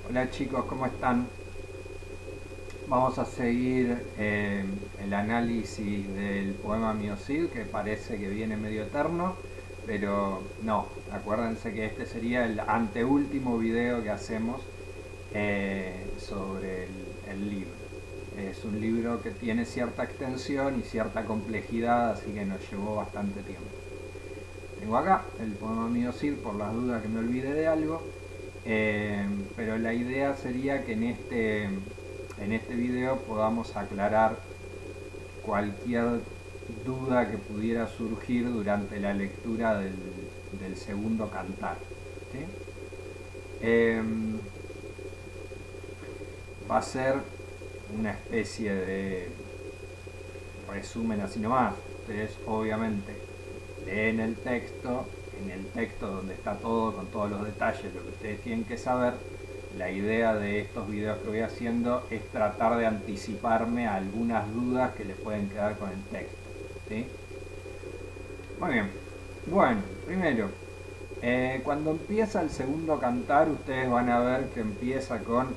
Hola chicos, ¿cómo están? Vamos a seguir el análisis del poema Mío Cid, que parece que viene medio eterno, pero no, acuérdense que este sería el anteúltimo video que hacemos sobre el libro. Es un libro que tiene cierta extensión y cierta complejidad, así que nos llevó bastante tiempo. Tengo acá el poema Mío Cid por las dudas que me olvide de algo. Pero la idea sería que en este video podamos aclarar cualquier duda que pudiera surgir durante la lectura del segundo cantar. ¿Sí? Eh, Va a ser una especie de resumen así nomás. Ustedes obviamente leen el texto, en el texto donde está todo, con todos los detalles, lo que ustedes tienen que saber. La idea de estos videos que voy haciendo es tratar de anticiparme a algunas dudas que les pueden quedar con el texto. ¿Sí? Muy bien. Bueno, primero, cuando empieza el segundo cantar, ustedes van a ver que empieza con: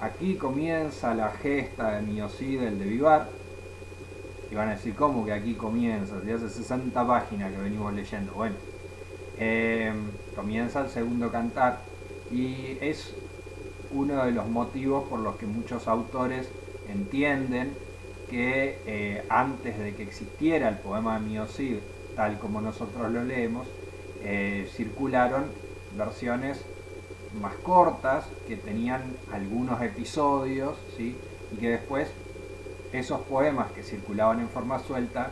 aquí comienza la gesta de Mío Cid, el de Vivar. Y van a decir, ¿cómo que aquí comienza? Si hace 60 páginas que venimos leyendo. Bueno, comienza el segundo cantar y es uno de los motivos por los que muchos autores entienden que antes de que existiera el poema de Mío Cid, tal como nosotros lo leemos, circularon versiones más cortas que tenían algunos episodios, ¿sí? Y que después esos poemas que circulaban en forma suelta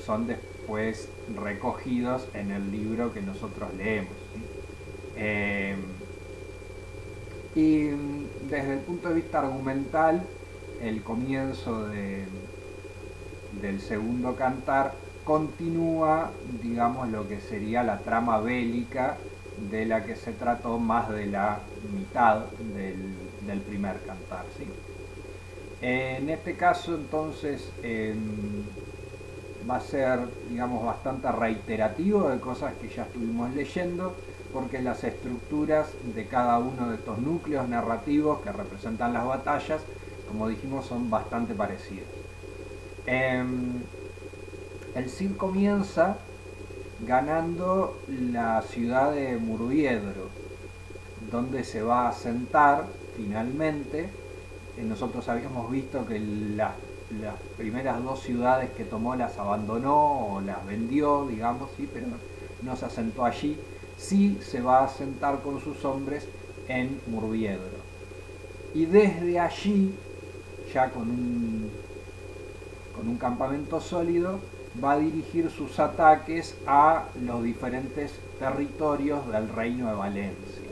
son después recogidos en el libro que nosotros leemos. ¿Sí? Y desde el punto de vista argumental, el comienzo del segundo cantar continúa, digamos, lo que sería la trama bélica de la que se trató más de la mitad del primer cantar. ¿Sí? En este caso, entonces, va a ser, digamos, bastante reiterativo de cosas que ya estuvimos leyendo, porque las estructuras de cada uno de estos núcleos narrativos que representan las batallas, como dijimos, son bastante parecidas. El Cid comienza ganando la ciudad de Murviedro, donde se va a asentar finalmente. Nosotros habíamos visto que las primeras dos ciudades que tomó las abandonó o las vendió, digamos, ¿sí? Pero no se asentó allí. Sí se va a asentar con sus hombres en Murviedro. Y desde allí, ya con un campamento sólido, va a dirigir sus ataques a los diferentes territorios del reino de Valencia.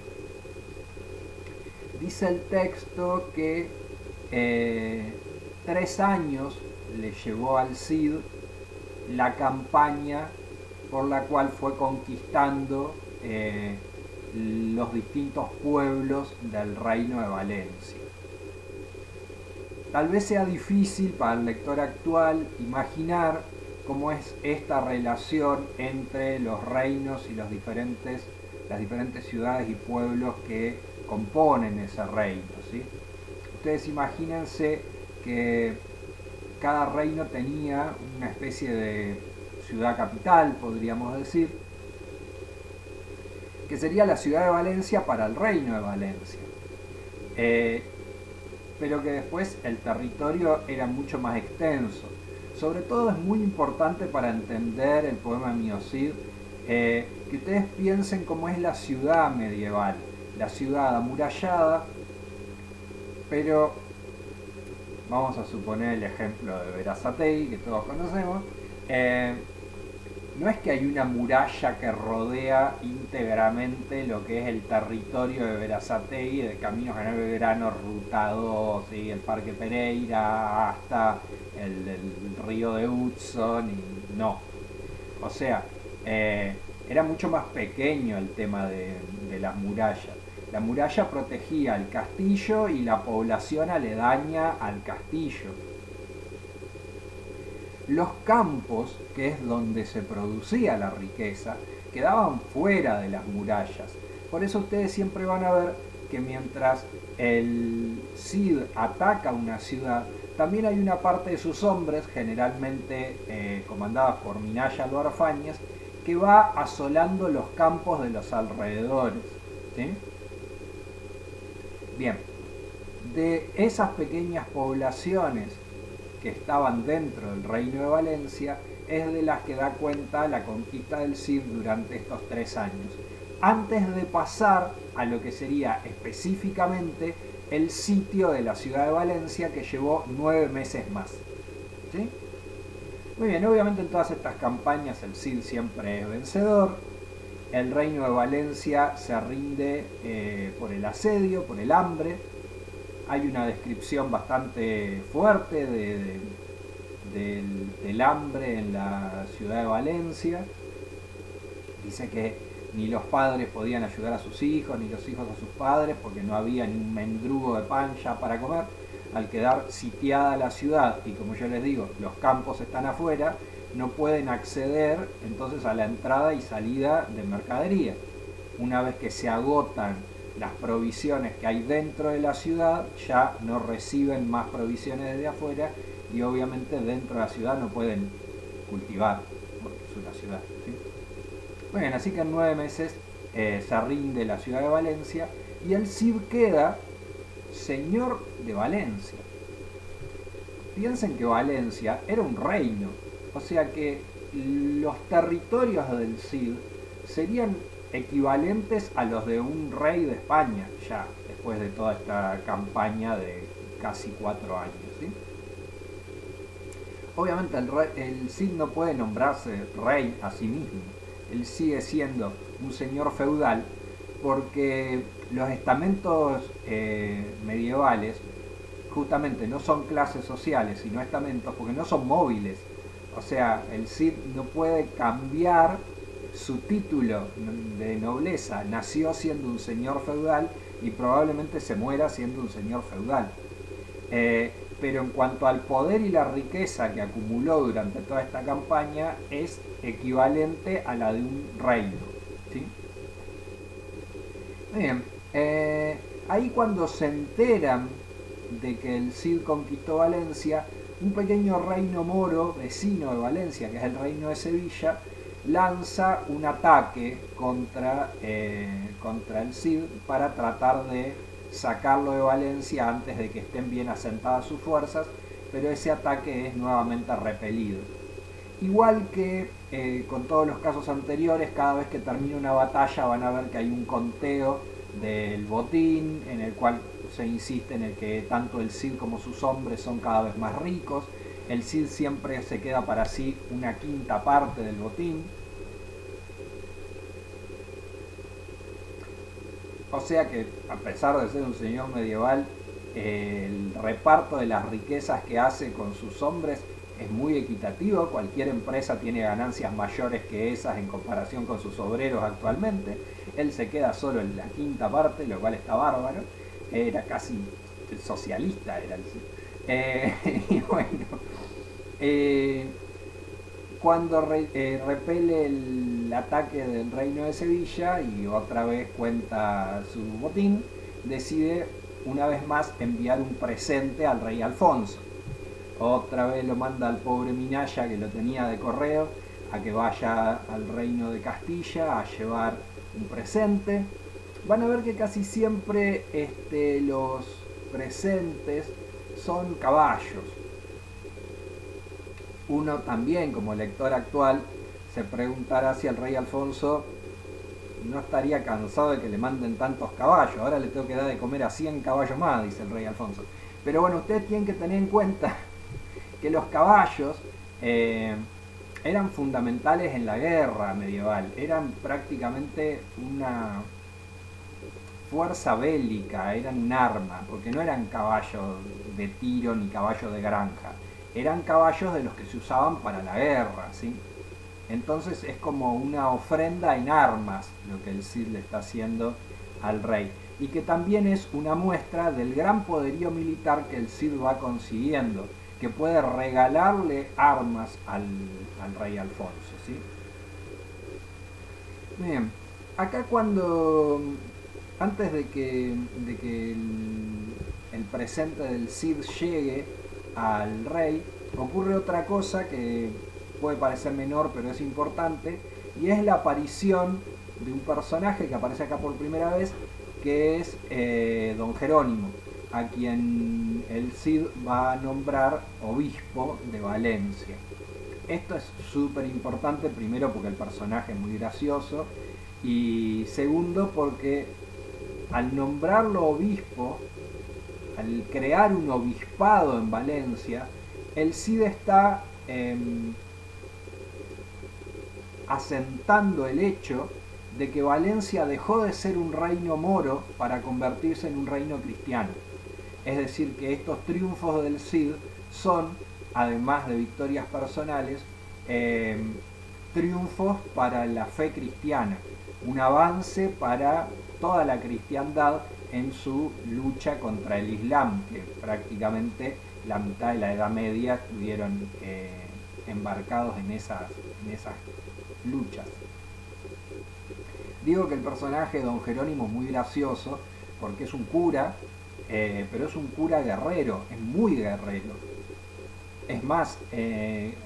Dice el texto que 3 años le llevó al Cid la campaña por la cual fue conquistando los distintos pueblos del reino de Valencia. Tal vez sea difícil para el lector actual imaginar cómo es esta relación entre los reinos y las diferentes ciudades y pueblos que componen ese reino. ¿Sí? Ustedes imagínense que cada reino tenía una especie de ciudad capital, podríamos decir, que sería la ciudad de Valencia para el reino de Valencia. Pero que después el territorio era mucho más extenso. Sobre todo es muy importante para entender el poema Mío Cid que ustedes piensen cómo es la ciudad medieval, la ciudad amurallada, pero vamos a suponer el ejemplo de Berazategui, que todos conocemos. No es que hay una muralla que rodea íntegramente lo que es el territorio de Berazategui, de Caminos General Belgrano, Ruta 2, ¿sí? El Parque Pereira, hasta el río de Hudson, y no. O sea, era mucho más pequeño el tema de las murallas. La muralla protegía el castillo y la población aledaña al castillo. Los campos, que es donde se producía la riqueza, quedaban fuera de las murallas. Por eso ustedes siempre van a ver que mientras el Cid ataca una ciudad, también hay una parte de sus hombres, generalmente comandadas por Minaya Albarfáñez, que va asolando los campos de los alrededores. ¿Sí? Bien, de esas pequeñas poblaciones que estaban dentro del reino de Valencia, es de las que da cuenta la conquista del Cid durante estos 3 años, antes de pasar a lo que sería específicamente el sitio de la ciudad de Valencia, que llevó 9 meses más. ¿Sí? Muy bien, obviamente en todas estas campañas el Cid siempre es vencedor. El reino de Valencia se rinde por el asedio, por el hambre. Hay una descripción bastante fuerte del hambre en la ciudad de Valencia. Dice que ni los padres podían ayudar a sus hijos, ni los hijos a sus padres, porque no había ni un mendrugo de pan ya para comer. Al quedar sitiada la ciudad, y como yo les digo, los campos están afuera, no pueden acceder entonces a la entrada y salida de mercadería. Una vez que se agotan las provisiones que hay dentro de la ciudad, ya no reciben más provisiones desde afuera, y obviamente dentro de la ciudad no pueden cultivar, porque es una ciudad. ¿Sí? Bueno, así que en 9 meses se rinde la ciudad de Valencia, y el Cid queda señor de Valencia. Piensen que Valencia era un reino, o sea que los territorios del Cid serían equivalentes a los de un rey de España, ya después de toda esta campaña de casi 4 años. ¿Sí? Obviamente el Cid no puede nombrarse rey a sí mismo, él sigue siendo un señor feudal, porque los estamentos medievales justamente no son clases sociales, sino estamentos, porque no son móviles. O sea, el Cid no puede cambiar su título de nobleza. Nació siendo un señor feudal y probablemente se muera siendo un señor feudal. Pero en cuanto al poder y la riqueza que acumuló durante toda esta campaña, es equivalente a la de un reino. ¿Sí? Bien, ahí cuando se enteran de que el Cid conquistó Valencia, un pequeño reino moro vecino de Valencia, que es el reino de Sevilla, lanza un ataque contra el Cid para tratar de sacarlo de Valencia antes de que estén bien asentadas sus fuerzas, pero ese ataque es nuevamente repelido. Igual que con todos los casos anteriores, cada vez que termina una batalla van a ver que hay un conteo del botín, en el cual se insiste en el que tanto el Cid como sus hombres son cada vez más ricos. El Cid siempre se queda para sí una quinta parte del botín. O sea que, a pesar de ser un señor medieval, el reparto de las riquezas que hace con sus hombres es muy equitativo. Cualquier empresa tiene ganancias mayores que esas en comparación con sus obreros actualmente. Él se queda solo en la quinta parte, lo cual está bárbaro. Era casi socialista, era el Cid. Y bueno, cuando repele el ataque del reino de Sevilla y otra vez cuenta su botín, decide una vez más enviar un presente al rey Alfonso. Otra vez lo manda al pobre Minaya, que lo tenía de correo, a que vaya al reino de Castilla a llevar un presente. Van a ver que casi siempre los presentes son caballos. Uno también, como lector actual, se preguntará si el rey Alfonso no estaría cansado de que le manden tantos caballos. Ahora le tengo que dar de comer a 100 caballos más, dice el rey Alfonso. Pero bueno, ustedes tienen que tener en cuenta que los caballos eran fundamentales en la guerra medieval. Eran prácticamente una fuerza bélica, eran un arma, porque no eran caballos de tiro ni caballos de granja. Eran caballos de los que se usaban para la guerra, ¿sí? Entonces es como una ofrenda en armas lo que el Cid le está haciendo al rey. Y que también es una muestra del gran poderío militar que el Cid va consiguiendo, que puede regalarle armas al rey Alfonso, ¿sí? Bien, acá cuando antes de que el presente del Cid llegue al rey, ocurre otra cosa que puede parecer menor pero es importante, y es la aparición de un personaje que aparece acá por primera vez, que es Don Jerónimo, a quien el Cid va a nombrar obispo de Valencia. Esto es súper importante, primero porque el personaje es muy gracioso, y segundo porque al nombrarlo obispo, al crear un obispado en Valencia, el Cid está asentando el hecho de que Valencia dejó de ser un reino moro para convertirse en un reino cristiano. Es decir, que estos triunfos del Cid son, además de victorias personales, triunfos para la fe cristiana, un avance para toda la cristiandad en su lucha contra el Islam, que prácticamente la mitad de la Edad Media estuvieron embarcados en esas luchas. Digo que el personaje de Don Jerónimo es muy gracioso porque es un cura, pero es un cura guerrero, es muy guerrero. Es más,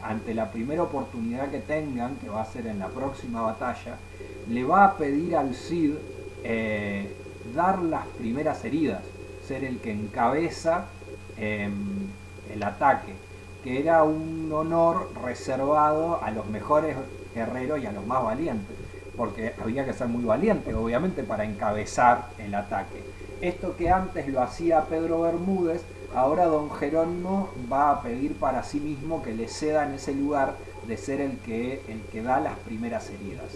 ante la primera oportunidad que tengan, que va a ser en la próxima batalla, le va a pedir al Cid dar las primeras heridas, ser el que encabeza el ataque, que era un honor reservado a los mejores guerreros y a los más valientes, porque había que ser muy valiente, obviamente, para encabezar el ataque. Esto que antes lo hacía Pedro Bermúdez, ahora Don Jerónimo va a pedir para sí mismo que le cedan ese lugar de ser el que da las primeras heridas.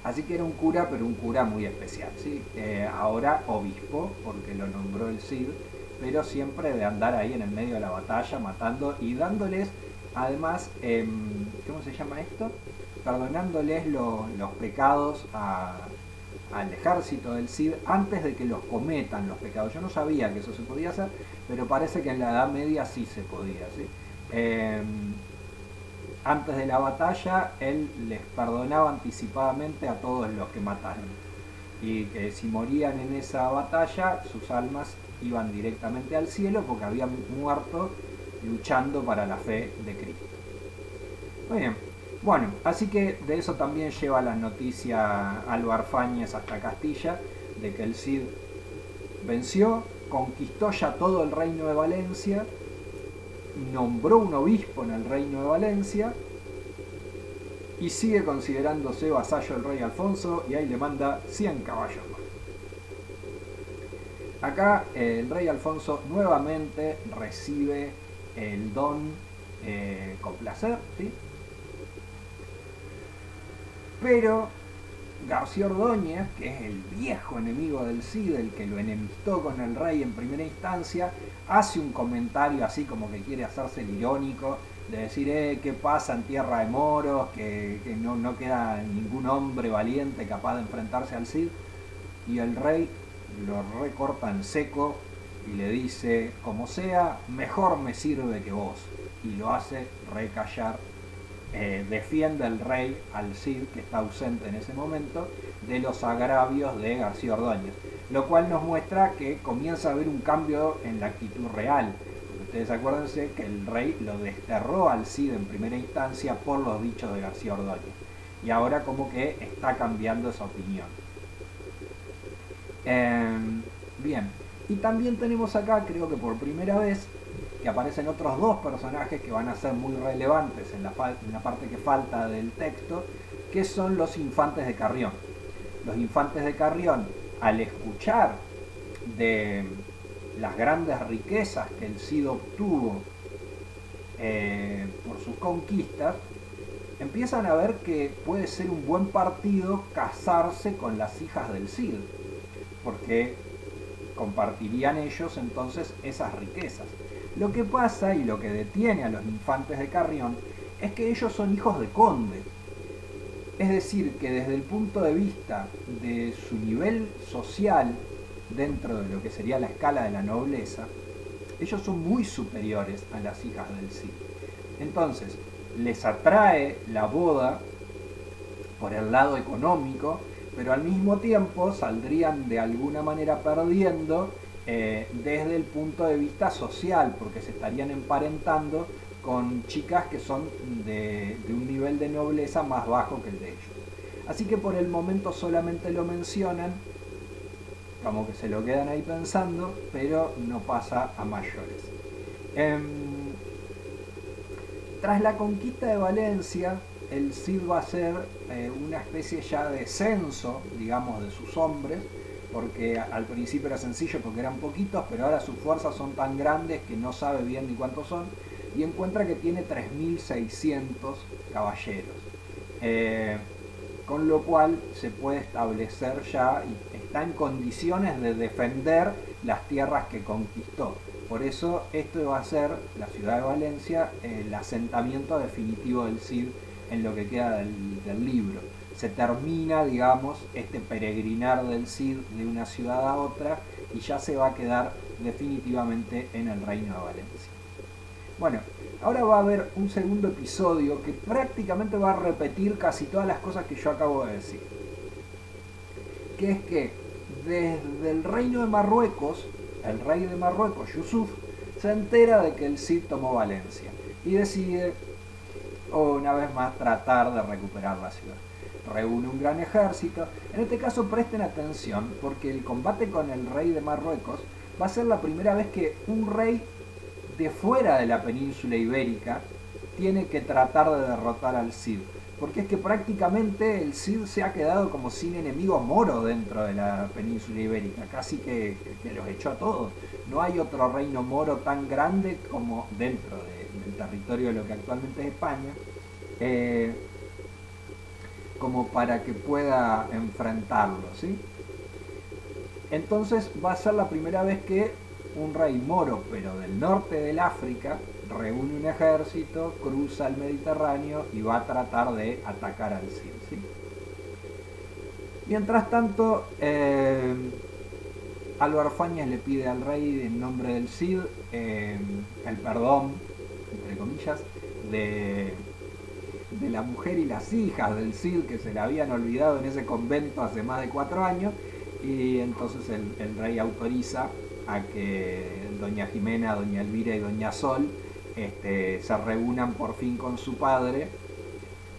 Así que era un cura, pero un cura muy especial, ¿sí? Ahora obispo, porque lo nombró el Cid, pero siempre de andar ahí en el medio de la batalla, matando y dándoles, además, ¿cómo se llama esto? Perdonándoles los pecados al ejército del Cid antes de que los cometan los pecados. Yo no sabía que eso se podía hacer, pero parece que en la Edad Media sí se podía, ¿sí? Antes de la batalla, él les perdonaba anticipadamente a todos los que mataron. Y que si morían en esa batalla, sus almas iban directamente al cielo porque habían muerto luchando para la fe de Cristo. Muy bien. Bueno, así que de eso también lleva la noticia Álvar Fáñez hasta Castilla, de que el Cid venció, conquistó ya todo el reino de Valencia, nombró un obispo en el reino de Valencia y sigue considerándose vasallo del rey Alfonso, y ahí le manda 100 caballos más. Acá el rey Alfonso nuevamente recibe el don con placer, ¿sí? Pero García Ordóñez, que es el viejo enemigo del Cid, el que lo enemistó con el rey en primera instancia, hace un comentario así como que quiere hacerse el irónico, de decir, ¿qué pasa en tierra de moros? Que no queda ningún hombre valiente capaz de enfrentarse al Cid. Y el rey lo recorta en seco y le dice, como sea, mejor me sirve que vos. Y lo hace recallar. Defiende el rey al Cid, que está ausente en ese momento, de los agravios de García Ordóñez, lo cual nos muestra que comienza a haber un cambio en la actitud real. Porque ustedes acuérdense que el rey lo desterró al Cid en primera instancia por los dichos de García Ordóñez, y ahora como que está cambiando esa opinión. Bien, y también tenemos acá, creo que por primera vez, que aparecen otros dos personajes que van a ser muy relevantes en la parte que falta del texto, que son los infantes de Carrión. Los infantes de Carrión, al escuchar de las grandes riquezas que el Cid obtuvo por sus conquistas, empiezan a ver que puede ser un buen partido casarse con las hijas del Cid, porque compartirían ellos entonces esas riquezas. Lo que pasa y lo que detiene a los infantes de Carrión es que ellos son hijos de conde. Es decir, que desde el punto de vista de su nivel social dentro de lo que sería la escala de la nobleza, ellos son muy superiores a las hijas del Cid. Entonces, les atrae la boda por el lado económico, pero al mismo tiempo saldrían de alguna manera perdiendo desde el punto de vista social, porque se estarían emparentando con chicas que son de un nivel de nobleza más bajo que el de ellos. Así que por el momento solamente lo mencionan, como que se lo quedan ahí pensando, pero no pasa a mayores. Tras la conquista de Valencia, el Cid va a hacer una especie ya de censo, digamos, de sus hombres, porque al principio era sencillo porque eran poquitos, pero ahora sus fuerzas son tan grandes que no sabe bien ni cuántos son, y encuentra que tiene 3.600 caballeros. Con lo cual se puede establecer ya y está en condiciones de defender las tierras que conquistó. Por eso esto va a ser, la ciudad de Valencia, el asentamiento definitivo del Cid en lo que queda del libro. Se termina, digamos, este peregrinar del Cid de una ciudad a otra y ya se va a quedar definitivamente en el reino de Valencia. Bueno, ahora va a haber un segundo episodio que prácticamente va a repetir casi todas las cosas que yo acabo de decir. Que es que desde el reino de Marruecos, el rey de Marruecos, Yusuf, se entera de que el Cid tomó Valencia y decide una vez más tratar de recuperar la ciudad. Reúne un gran ejército. En este caso presten atención porque el combate con el rey de Marruecos va a ser la primera vez que un rey de fuera de la península ibérica tiene que tratar de derrotar al Cid, porque es que prácticamente el Cid se ha quedado como sin enemigo moro dentro de la península ibérica, casi que los echó a todos. No hay otro reino moro tan grande como dentro del territorio de lo que actualmente es España, como para que pueda enfrentarlo, ¿sí? Entonces va a ser la primera vez que un rey moro, pero del norte del África, reúne un ejército, cruza el Mediterráneo y va a tratar de atacar al Cid, ¿sí? Mientras tanto, Álvaro Fáñez le pide al rey en nombre del Cid el perdón, entre comillas, de la mujer y las hijas del Cid que se le habían olvidado en ese convento hace más de 4 años, y entonces el rey autoriza a que doña Jimena, doña Elvira y doña Sol se reúnan por fin con su padre.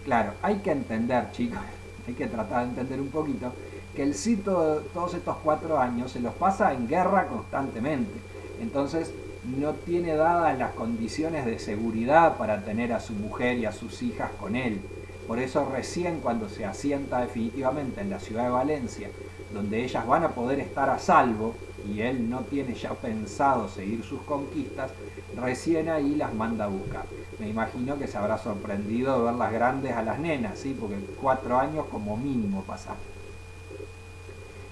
Claro, hay que entender, chicos, hay que tratar de entender un poquito que el Cid todos estos 4 años se los pasa en guerra constantemente. Entonces no tiene dadas las condiciones de seguridad para tener a su mujer y a sus hijas con él. Por eso recién cuando se asienta definitivamente en la ciudad de Valencia, donde ellas van a poder estar a salvo y él no tiene ya pensado seguir sus conquistas, recién ahí las manda a buscar. Me imagino que se habrá sorprendido de ver las grandes a las nenas, ¿sí? Porque 4 años como mínimo pasaron.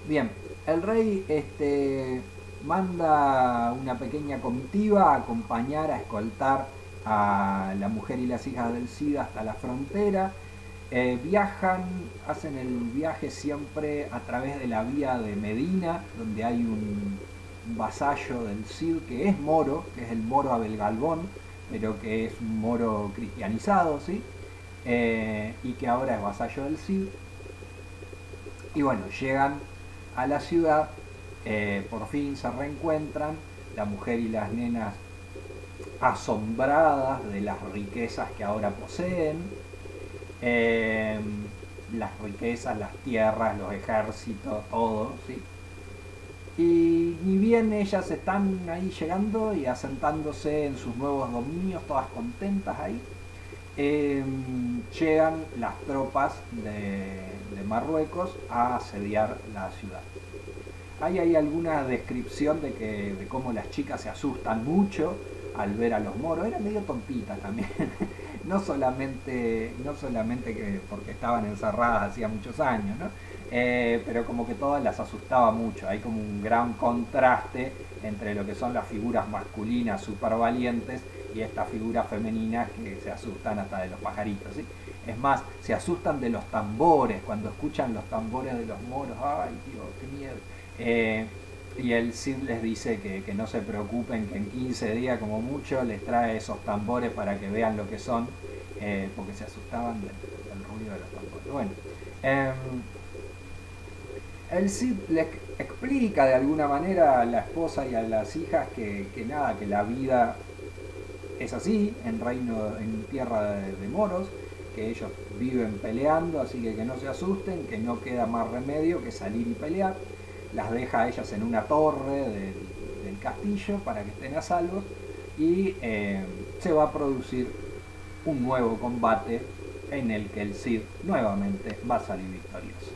Bien, el rey manda una pequeña comitiva a acompañar, a escoltar a la mujer y las hijas del Cid hasta la frontera. Viajan, hacen el viaje siempre a través de la vía de Medina, donde hay un vasallo del Cid que es moro, que es el moro Abel Galbón, pero que es un moro cristianizado, ¿sí? Y que ahora es vasallo del Cid. Y bueno, llegan a la ciudad, por fin se reencuentran, la mujer y las nenas asombradas de las riquezas que ahora poseen, las riquezas, las tierras, los ejércitos, todo, ¿sí? Y ni bien ellas están ahí llegando y asentándose en sus nuevos dominios, todas contentas ahí, llegan las tropas de Marruecos a asediar la ciudad. Ahí hay alguna descripción de cómo las chicas se asustan mucho al ver a los moros. Eran medio tontitas también. no solamente que porque estaban encerradas hacía muchos años, ¿no? Pero como que todas las asustaba mucho. Hay como un gran contraste entre lo que son las figuras masculinas súper valientes y estas figuras femeninas que se asustan hasta de los pajaritos, ¿sí? Es más, se asustan de los tambores, cuando escuchan los tambores de los moros. ¡Ay, Dios, qué miedo! Y el Cid les dice que no se preocupen, que en 15 días como mucho les trae esos tambores para que vean lo que son, porque se asustaban del ruido de los tambores. Bueno, El Cid les explica de alguna manera a la esposa y a las hijas que nada, que la vida es así, en tierra de moros, que ellos viven peleando, así que no se asusten, que no queda más remedio que salir y pelear. Las deja a ellas en una torre del castillo para que estén a salvo y se va a producir un nuevo combate en el que el Cid nuevamente va a salir victorioso.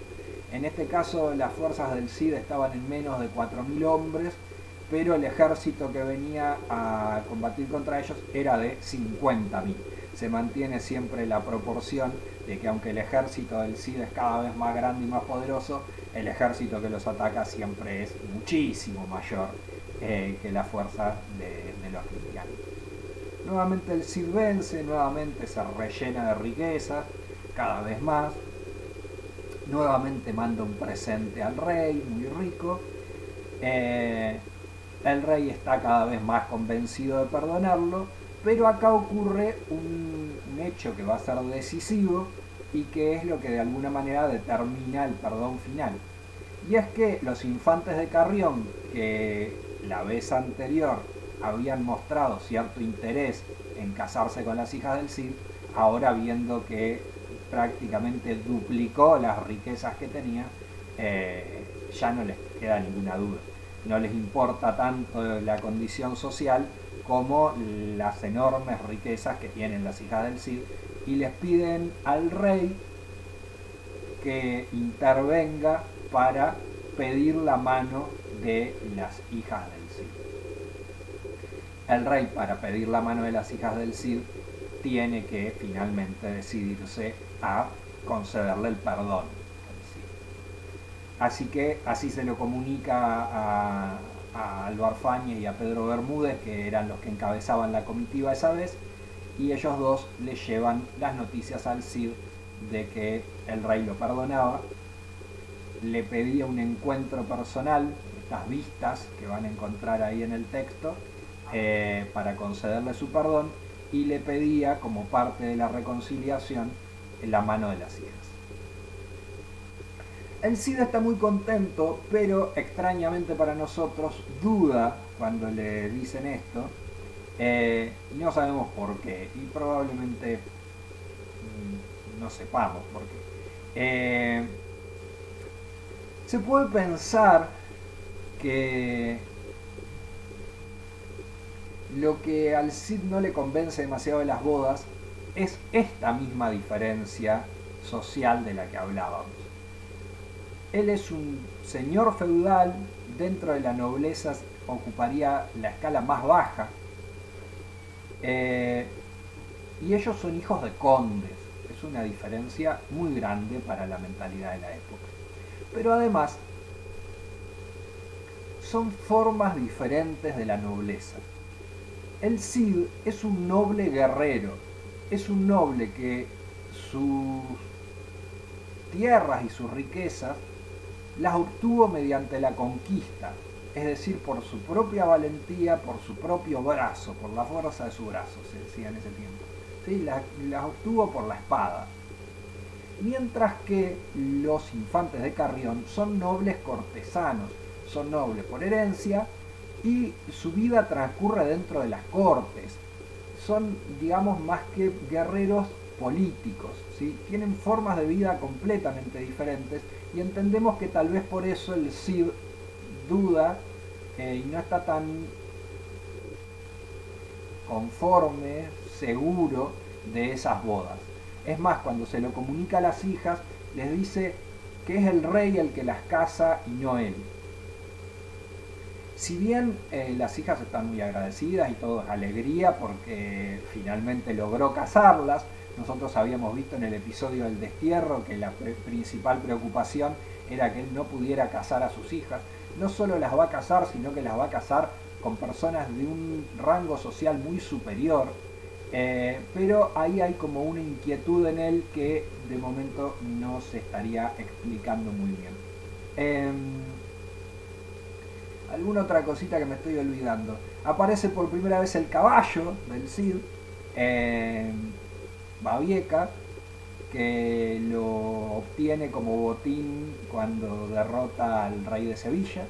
En este caso las fuerzas del Cid estaban en menos de 4.000 hombres, pero el ejército que venía a combatir contra ellos era de 50.000. Se mantiene siempre la proporción de que aunque el ejército del Cid es cada vez más grande y más poderoso, el ejército que los ataca siempre es muchísimo mayor que la fuerza de los cristianos. Nuevamente el Cid vence, nuevamente se rellena de riqueza, cada vez más. Nuevamente manda un presente al rey, muy rico. El rey está cada vez más convencido de perdonarlo, pero acá ocurre un hecho que va a ser decisivo y que es lo que de alguna manera determina el perdón final. Y es que los infantes de Carrión, que la vez anterior habían mostrado cierto interés en casarse con las hijas del Cid, ahora viendo que prácticamente duplicó las riquezas que tenía, ya no les queda ninguna duda. No les importa tanto la condición social como las enormes riquezas que tienen las hijas del Cid, y les piden al rey que intervenga para pedir la mano de las hijas del Cid. El rey, para pedir la mano de las hijas del Cid, tiene que finalmente decidirse a concederle el perdón. Así que así se lo comunica a Álvar Fáñez y a Pedro Bermúdez, que eran los que encabezaban la comitiva esa vez, y ellos dos le llevan las noticias al Cid de que el rey lo perdonaba, le pedía un encuentro personal, estas vistas que van a encontrar ahí en el texto, para concederle su perdón, y le pedía como parte de la reconciliación la mano de las hijas. El Cid está muy contento, pero extrañamente para nosotros duda cuando le dicen esto, y no sabemos por qué, y probablemente no sepamos por qué. Se puede pensar que lo que al Cid no le convence demasiado de las bodas es esta misma diferencia social de la que hablábamos. Él es un señor feudal, dentro de la nobleza ocuparía la escala más baja, y ellos son hijos de condes. Es una diferencia muy grande para la mentalidad de la época. Pero además, son formas diferentes de la nobleza. El Cid es un noble guerrero, es un noble que sus tierras y sus riquezas las obtuvo mediante la conquista, es decir, por su propia valentía, por su propio brazo, por la fuerza de su brazo, se decía en ese tiempo. ¿Sí? Las obtuvo por la espada. Mientras que los infantes de Carrión son nobles cortesanos, son nobles por herencia, y su vida transcurre dentro de las cortes. Son, digamos, más que guerreros políticos, ¿sí? Tienen formas de vida completamente diferentes, y entendemos que tal vez por eso el Cid duda y no está tan conforme, seguro de esas bodas. Es más, cuando se lo comunica a las hijas, les dice que es el rey el que las casa y no él. Si bien las hijas están muy agradecidas y todo es alegría porque finalmente logró casarlas, nosotros habíamos visto en el episodio del destierro que la principal preocupación era que él no pudiera casar a sus hijas. No solo las va a casar, sino que las va a casar con personas de un rango social muy superior, pero ahí hay como una inquietud en él que de momento no se estaría explicando muy bien. Alguna otra cosita que me estoy olvidando. Aparece por primera vez el caballo del Cid, Babieca, que lo obtiene como botín cuando derrota al rey de Sevilla.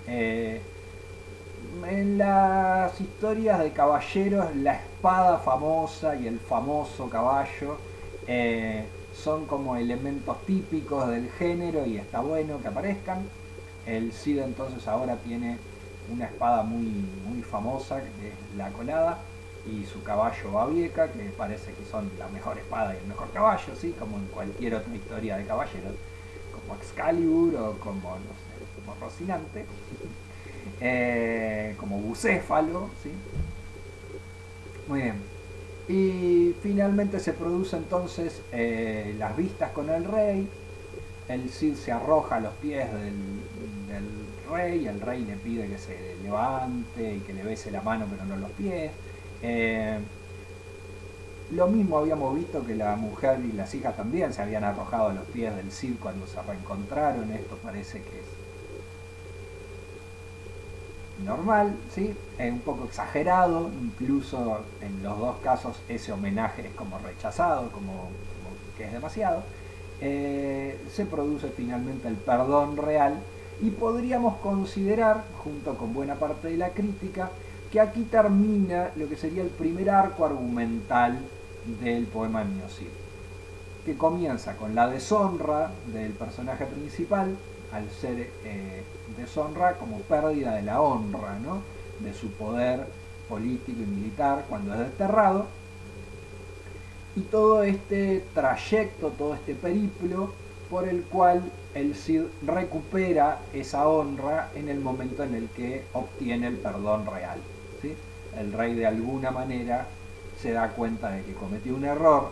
Eh, en las historias de caballeros, la espada famosa y el famoso caballo son como elementos típicos del género y está bueno que aparezcan. El Cid entonces ahora tiene una espada muy famosa, que es la colada, y su caballo Babieca, que parece que son la mejor espada y el mejor caballo, ¿sí? Como en cualquier otra historia de caballeros, como Excalibur o como, no sé, como Rocinante, como Bucéfalo, ¿sí? Muy bien. Y finalmente se produce entonces las vistas con el rey. El Cid se arroja a los pies del rey, el rey le pide que se levante y que le bese la mano pero no los pies. Eh, lo mismo habíamos visto que la mujer y las hijas también se habían arrojado a los pies del Cid cuando se reencontraron. Esto parece que es normal, ¿sí? Un poco exagerado, incluso en los dos casos ese homenaje es como rechazado, como que es demasiado. Se produce finalmente el perdón real y podríamos considerar, junto con buena parte de la crítica, que aquí termina lo que sería el primer arco argumental del poema de Miocid, que comienza con la deshonra del personaje principal, al ser deshonra como pérdida de la honra, ¿no? De su poder político y militar cuando es desterrado, y todo este trayecto, todo este periplo por el cual el Cid recupera esa honra en el momento en el que obtiene el perdón real, ¿sí? El rey de alguna manera se da cuenta de que cometió un error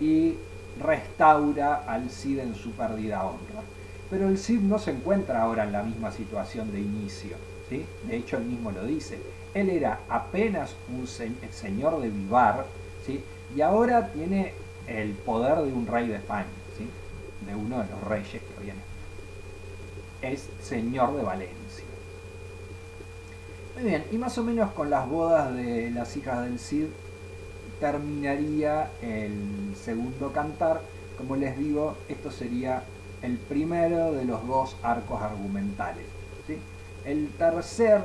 y restaura al Cid en su perdida honra. Pero el Cid no se encuentra ahora en la misma situación de inicio, ¿sí? De hecho él mismo lo dice, él era apenas un señor de Vivar, ¿sí? Y ahora tiene el poder de un rey de España, ¿sí? De uno de los reyes que viene. Es señor de Valencia. Muy bien, y más o menos con las bodas de las hijas del Cid terminaría el segundo cantar. Como les digo, esto sería el primero de los dos arcos argumentales, ¿sí? El tercer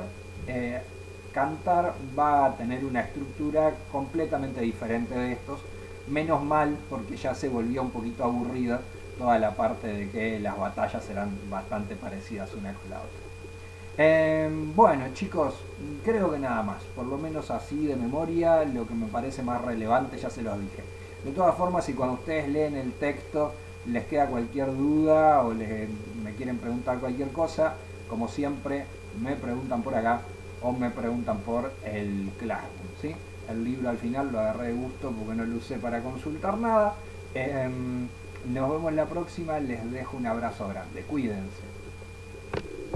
cantar va a tener una estructura completamente diferente de estos. Menos mal, porque ya se volvió un poquito aburrida toda la parte de que las batallas eran bastante parecidas una con la otra. Bueno, chicos, creo que nada más. Por lo menos así de memoria, lo que me parece más relevante ya se los dije. De todas formas, si cuando ustedes leen el texto les queda cualquier duda o me quieren preguntar cualquier cosa, como siempre, me preguntan por acá o me preguntan por el Classroom, ¿sí? El libro al final lo agarré de gusto porque no lo usé para consultar nada. Nos vemos la próxima, les dejo un abrazo grande, cuídense.